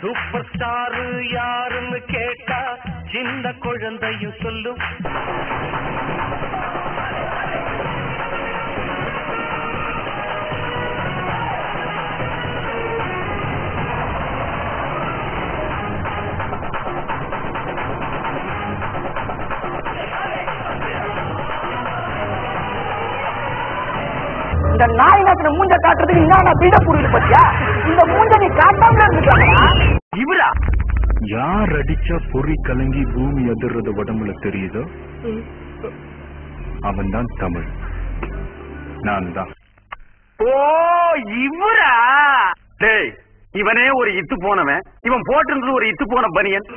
Super star யாருன்னு கேட்டா சின்ன குழந்தையும் சொல்லும். இந்த நாய் நாட்டின மூஞ்ச காட்டுறதுக்கு என்ன பீட புரியுது பத்தியா? இந்த மூஞ்ச நீ காட்டாமல இருந்துட்டாங்களா? இவரா யார் அடிச்சா பொறி கலங்கி பூமி அதிர்றது உடம்புல தெரியுதோ அவன் தான் தமிழ். நான் தான். ஓ இவரா? டேய், இவனே ஒரு இத்து போனவன். இவன் போட்டிருந்தது ஒரு இத்து போன பனியன்.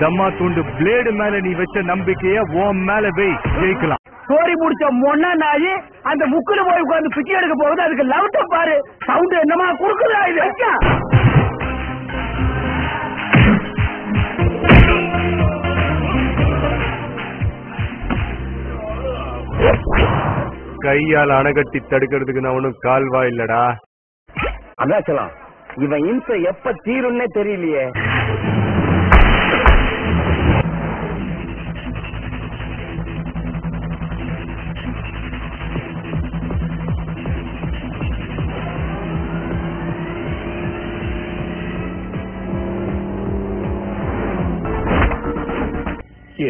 தம்மா துண்டு பிளேடு மேல நீ வச்ச நம்பிக்கைய உன் மேல வை, ஜெயிக்கலாம். சோரி முடிச்ச மொன்னா நாயி அந்த முக்குல போய் உட்கார்ந்து பிச்சை எடுக்க போகுது. அதுக்கு லவுட்ட பாரு, சவுண்ட் என்னமா குறுக்குதா இது? கையால் அணைகட்டி தடுக்கிறதுக்கு நான் ஒன்னும் கால்வா இல்லடா. அதாச்சலாம், இவன் இன்ச எப்ப தீரும்னே தெரியலையே.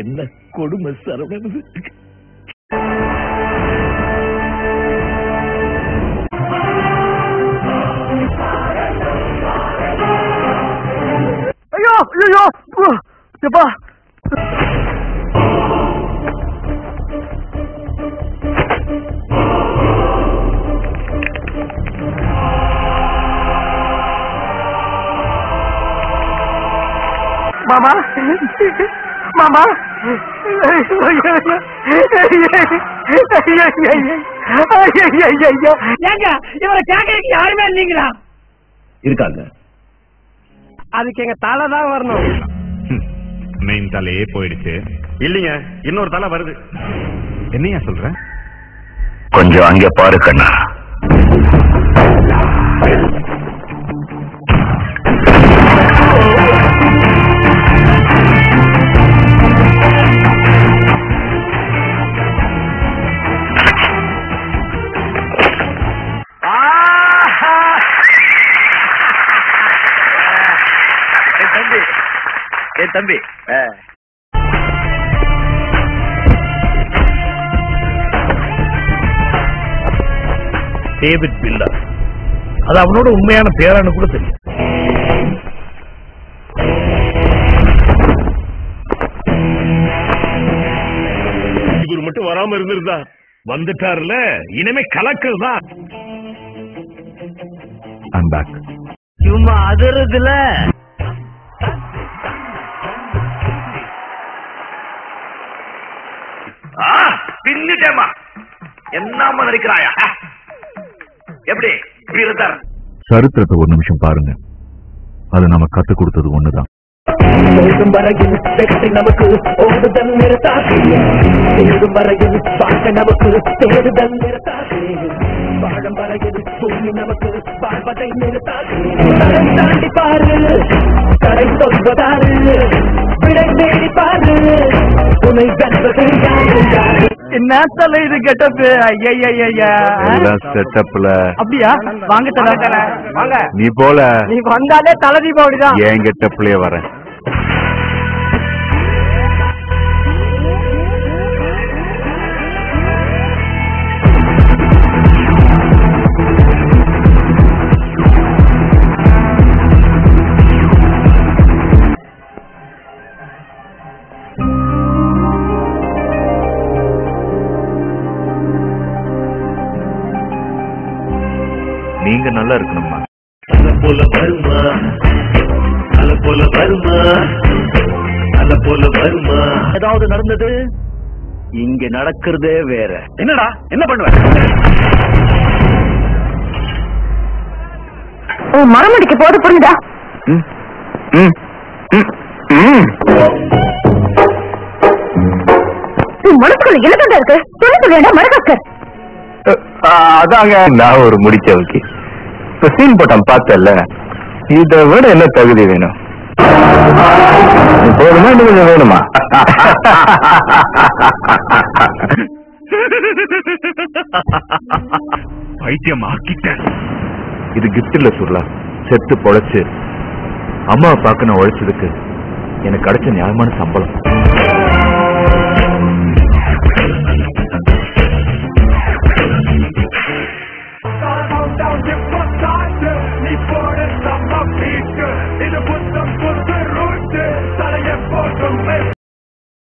என்ன கொடுமை சரவணன். ஐயோ ஐயோ எப்பா, மாமா மாமா, ஏங்க இவரை கேட்கறதுக்கு யாருமே இல்லைங்களா? இருக்காங்க. அதுக்கு எங்க தலை தான் வரணும். மெயின் தலையே போயிடுச்சு. இல்லைங்க, இன்னொரு தலை வருது. என்னையா சொல்ற? கொஞ்சம் அங்க பாரு கண்ணா. தம்பி டேவிட் பில்லா, அது அவனோட உண்மையான பேரானு கூட தெரியும். இவர் மட்டும் வராம இருந்திருந்தா, வந்துட்டாருல, இனிமே கலக்கல் தான். I'm back. சும்மா அதிரதுல பின்னிட்டேமா, என்னமா நடிக்கிறாயா? எப்படி வீரத்தர்? சரித்திரத்தை ஒரு நிமிஷம் பாருங்க. அது நம்ம கத்து கொடுத்தது ஒண்ணுதான். வரையில் நமக்கு ஓடுதல் நிறுத்தாது, வரையில் பார்க்க நமக்கு தேடுதல் நிறுத்தாது, வாழும் வரையில் பூமி நமக்கு வாழ்வதை நிறுத்தாது. தாண்டி பாரு, கடை சொல்வதாரு, விடை தேடி பாரு, துணை வெல்வது யாரு? என்ன தலை இது கெட்டப்பு? ஐயா செட்டப்ல அப்படியா? வாங்க தலை, வாங்க. நீ போல, நீ வந்தாலே தலை தீபாவளி தான். ஏன் கெட்டப்லயே வரேன். நீங்க நல்லா இருக்கணும்மா. போல வருமா, அல போல வருமா, அல போல வருமா. ஏதாவது நடந்தது? இங்க நடக்கிறதே வேற. என்னடா என்ன பண்ணுவ? மரமடிக்கு போது புரியுதா? மனசுக்குள்ள இலக்கண்டா இருக்கு, சொல்லி சொல்ல மரகாக்கர். அதாங்க, நான் ஒரு முடிச்சவக்கி. இப்ப சீன் போட்டான் பார்த்தல, இதை விட என்ன தகுதி வேணும்? போதுமா இன்னும் கொஞ்சம் வேணுமா? பைத்தியம் ஆக்கிட்டேன். இது கிஃப்ட் இல்ல சுருளா, செத்து பொழைச்சு அம்மா பார்க்க நான் உழைச்சதுக்கு எனக்கு கிடைச்ச நியாயமான சம்பளம்.